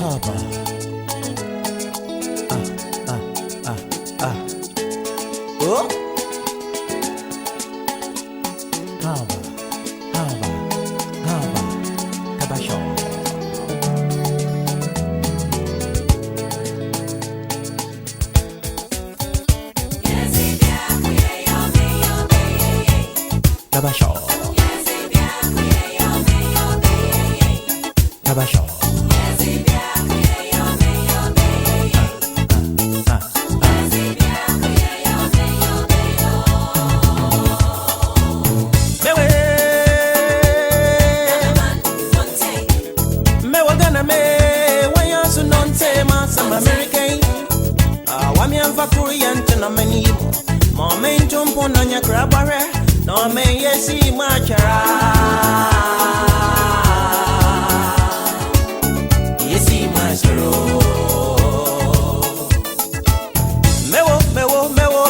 Haba. Oh. Haba. Kabasho. Kabasho. Kabasho. Momentum ponanya krabare no me yesi machara yesi macharo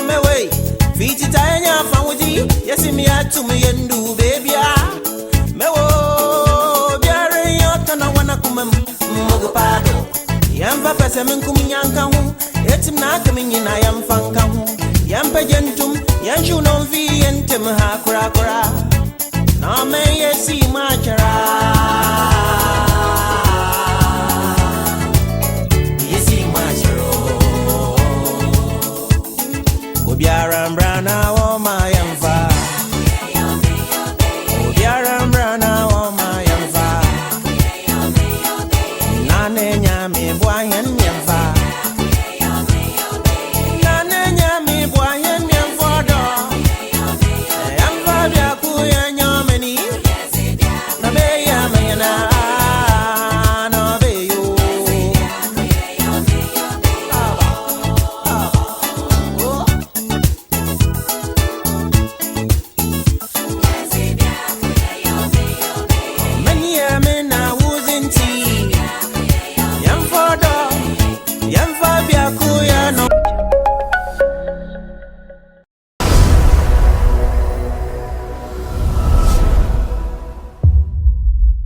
mewe fiti tanya fawudi yesi mi atumi yendu baby mewo biare yotana wana kumem mugo pado yamba pese minkum nyanka hu etim na kaminyi na yamfanka hu Yampe gentum, yanshu non vi entem ha kura. Na me yesi ma